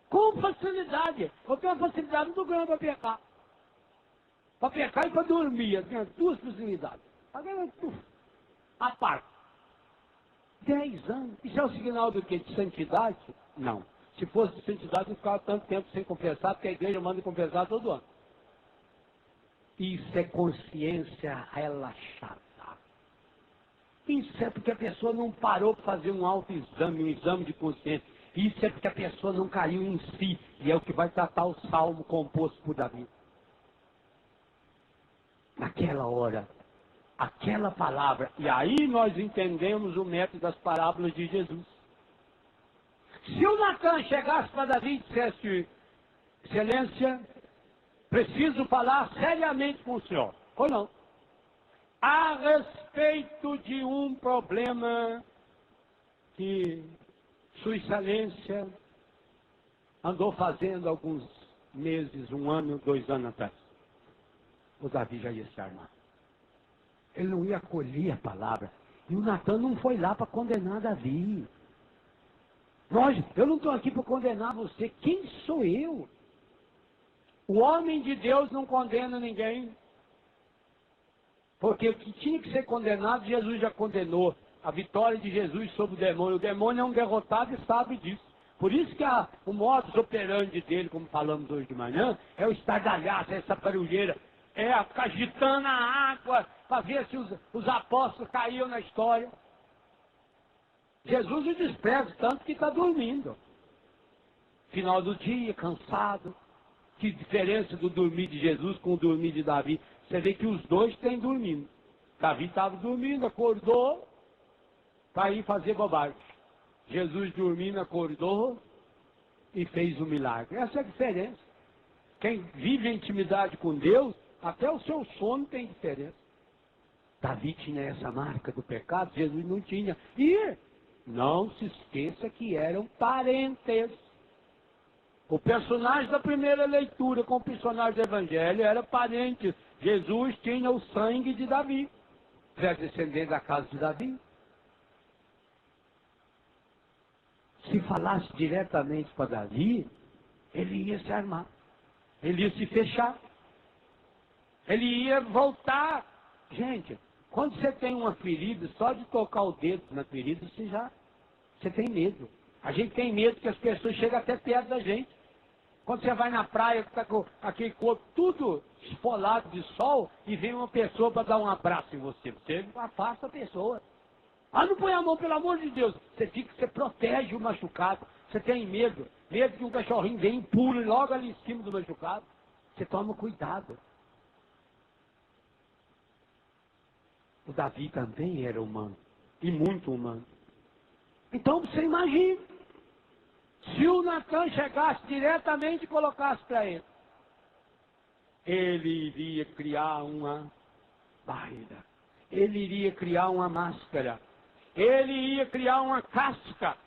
S3: com facilidade. Eu tenho uma facilidade muito grande para pecar. Para pecar e para dormir. Eu tenho 2 facilidades. Agora, a parte. 10 anos. Isso é o sinal do quê? De santidade? Não. Se fosse de santidade, não ficava tanto tempo sem confessar, porque a igreja manda confessar todo ano. Isso é consciência relaxada. Isso é porque a pessoa não parou para fazer um autoexame, um exame de consciência. Isso é porque a pessoa não caiu em si. E é o que vai tratar o salmo composto por Davi. Naquela hora, aquela palavra. E aí nós entendemos o método das parábolas de Jesus. Se o Natan chegasse para Davi e dissesse: Excelência, preciso falar seriamente com o senhor. Ou não? A respeito de um problema que Sua Excelência andou fazendo alguns meses, 1 ano, 2 anos atrás. O Davi já ia se armar. Ele não ia acolher a palavra. E o Natan não foi lá para condenar Davi. Eu não estou aqui para condenar você. Quem sou eu? O homem de Deus não condena ninguém. Porque o que tinha que ser condenado, Jesus já condenou. A vitória de Jesus sobre o demônio. O demônio é um derrotado e sabe disso. Por isso que o modus operandi dele, como falamos hoje de manhã, é o estardalhaço, é essa barulheira. É ficar agitando a água para ver se os apóstolos caíam na história. Jesus o despreza tanto que está dormindo. Final do dia, cansado. Que diferença do dormir de Jesus com o dormir de Davi. Você vê que os dois têm dormindo. Davi estava dormindo, acordou para ir fazer bobagem. Jesus dormindo, acordou e fez o milagre. Essa é a diferença. Quem vive a intimidade com Deus, até o seu sono tem diferença. Davi tinha essa marca do pecado, Jesus não tinha. E não se esqueça que eram parentes. O personagem da primeira leitura com o personagem do Evangelho era parente. Jesus tinha o sangue de Davi. Era descendente da casa de Davi. Se falasse diretamente para Davi, ele ia se armar. Ele ia se fechar. Ele ia voltar. Gente, quando você tem uma ferida, só de tocar o dedo na ferida, você tem medo. A gente tem medo que as pessoas cheguem até perto da gente. Quando você vai na praia, está com aquele corpo tudo esfolado de sol, e vem uma pessoa para dar um abraço em você. Você afasta a pessoa. Não põe a mão, pelo amor de Deus. Você protege o machucado. Você tem medo. Medo que um cachorrinho venha e pule logo ali em cima do machucado. Você toma cuidado. O Davi também era humano. E muito humano. Então você imagina. Se o Natan chegasse diretamente e colocasse para ele, ele iria criar uma barreira. Ele iria criar uma máscara. Ele iria criar uma casca.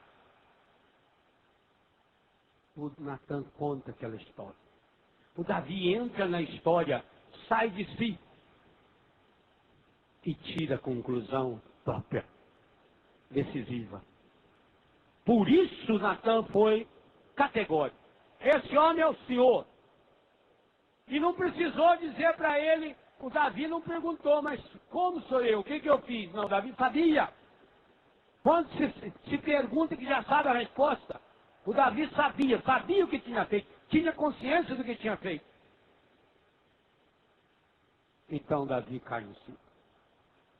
S3: O Natan conta aquela história. O Davi entra na história, sai de si e tira a conclusão própria, decisiva. Por isso Natan foi categórico. Esse homem é o Senhor. E não precisou dizer para ele, o Davi não perguntou, mas como sou eu? O que eu fiz? Não, o Davi sabia. Quando se pergunta que já sabe a resposta, o Davi sabia o que tinha feito, tinha consciência do que tinha feito. Então Davi cai em si.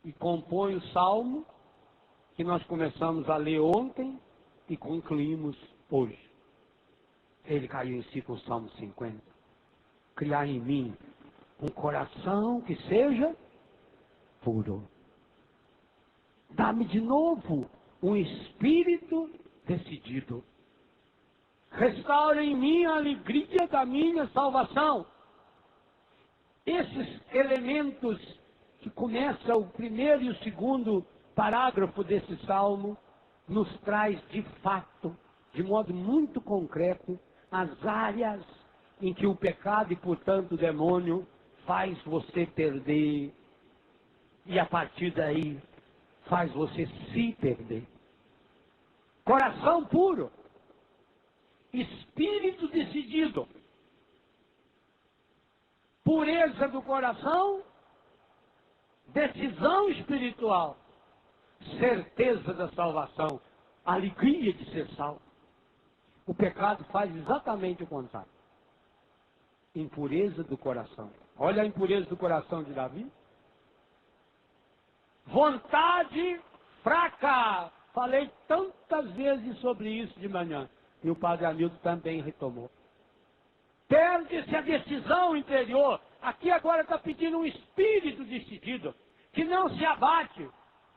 S3: E compõe o salmo que nós começamos a ler ontem e concluímos hoje. Ele caiu em si com o Salmo 50. Criar em mim um coração que seja puro. Dá-me de novo um espírito decidido. Restaura em mim a alegria da minha salvação. Esses elementos que começa o primeiro e o segundo parágrafo desse salmo nos traz de fato, de modo muito concreto, as áreas em que o pecado e, portanto, o demônio faz você perder e, a partir daí, faz você se perder. Coração puro, espírito decidido, pureza do coração, decisão espiritual, certeza da salvação, alegria de ser salvo. O pecado faz exatamente o contrário. Impureza do coração. Olha a impureza do coração de Davi. Vontade fraca. Falei tantas vezes sobre isso de manhã. E o padre Hamilton também retomou. Perde-se a decisão interior. Aqui agora está pedindo um espírito decidido. que não se abate,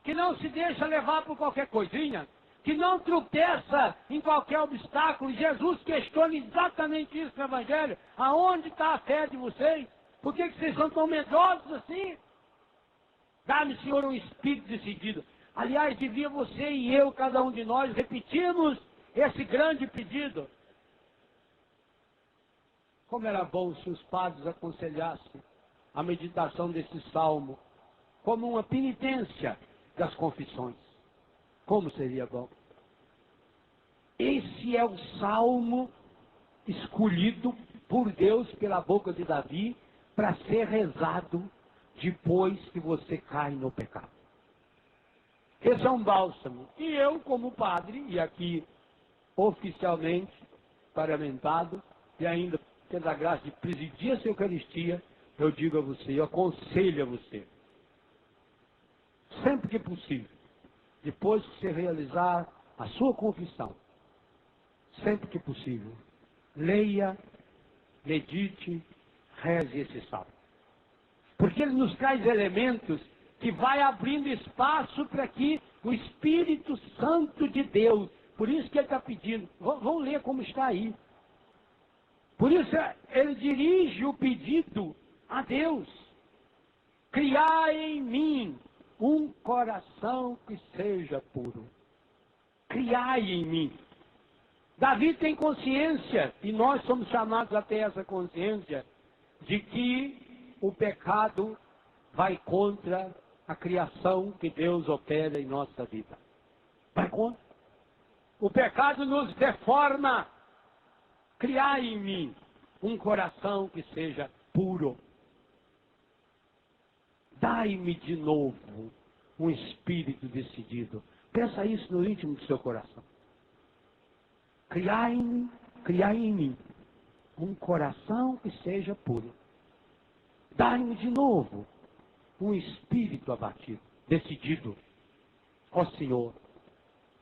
S3: que não se deixa levar por qualquer coisinha, que não tropeça em qualquer obstáculo. Jesus questiona exatamente isso no Evangelho. Aonde está a fé de vocês? Por que vocês são tão medrosos assim? Dá-me, Senhor, um espírito decidido. Aliás, devia você e eu, cada um de nós, repetirmos esse grande pedido. Como era bom se os padres aconselhassem a meditação desse salmo como uma penitência das confissões. Como seria bom. Esse é o salmo escolhido por Deus pela boca de Davi para ser rezado depois que você cai no pecado. Esse é um bálsamo. E eu, como padre, e aqui oficialmente paramentado, e ainda tendo a graça de presidir essa Eucaristia, eu digo a você, eu aconselho a você, sempre que possível, depois que você realizar a sua confissão, sempre que possível, leia, medite, reze esse salmo. Porque ele nos traz elementos que vai abrindo espaço para que o Espírito Santo de Deus, por isso que ele está pedindo, vamos ler como está aí. Por isso ele dirige o pedido a Deus. Criai em mim um coração que seja puro. Criai em mim. Davi tem consciência, e nós somos chamados a ter essa consciência, de que o pecado vai contra a criação que Deus opera em nossa vida. Vai contra. O pecado nos deforma. Criai em mim um coração que seja puro. Dai-me de novo um espírito decidido. Pensa isso no íntimo do seu coração. Criai em mim um coração que seja puro. Dai-me de novo um espírito abatido, decidido. Ó Senhor,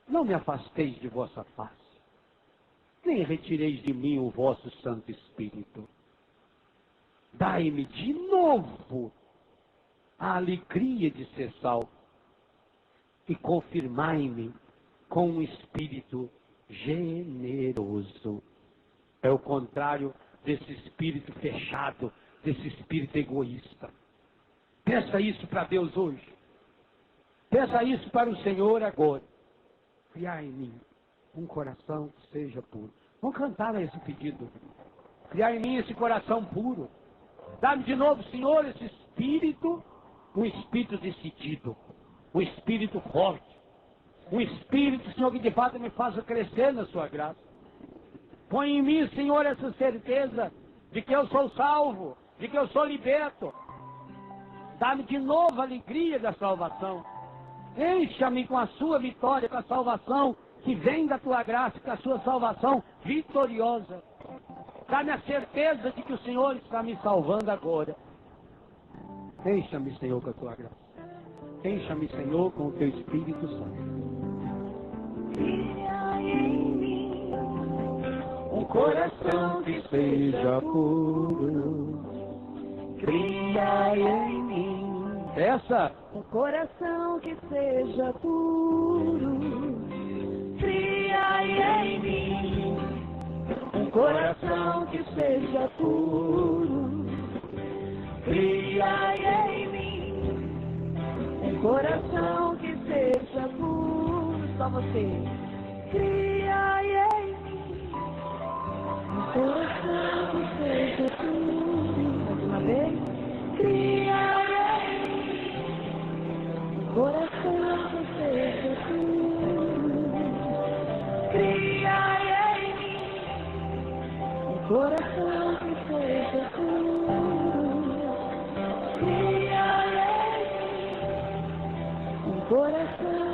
S3: não me afasteis de vossa face, nem retireis de mim o vosso Santo Espírito. Dai-me de novo a alegria de ser salvo e confirmai-me com um espírito generoso. É o contrário desse espírito fechado, desse espírito egoísta. Peça isso para Deus hoje. Peça isso para o Senhor agora. Criar em mim um coração que seja puro. Vamos cantar esse pedido. Criar em mim esse coração puro. Dá-me de novo, Senhor, esse espírito, um espírito decidido, um espírito forte, um espírito, Senhor, que de fato me faça crescer na sua graça. Põe em mim, Senhor, essa certeza de que eu sou salvo, de que eu sou liberto. Dá-me de novo a alegria da salvação. Encha-me com a sua vitória, com a salvação que vem da tua graça, com a sua salvação vitoriosa. Dá-me a certeza de que o Senhor está me salvando agora. Encha-me, Senhor, com a tua graça. Encha-me, Senhor, com o teu Espírito Santo.
S2: Cria em mim
S3: Um coração que seja puro.
S2: Cria em mim
S3: Essa
S2: um coração que seja puro. Cria em mim um coração que seja puro. Cria em mim um coração que seja puro. Só você. Cria em mim um coração que seja puro. Mais uma vez. Cria em mim um coração que seja puro. Cria em mim um coração que seja puro. Cria em mim um coração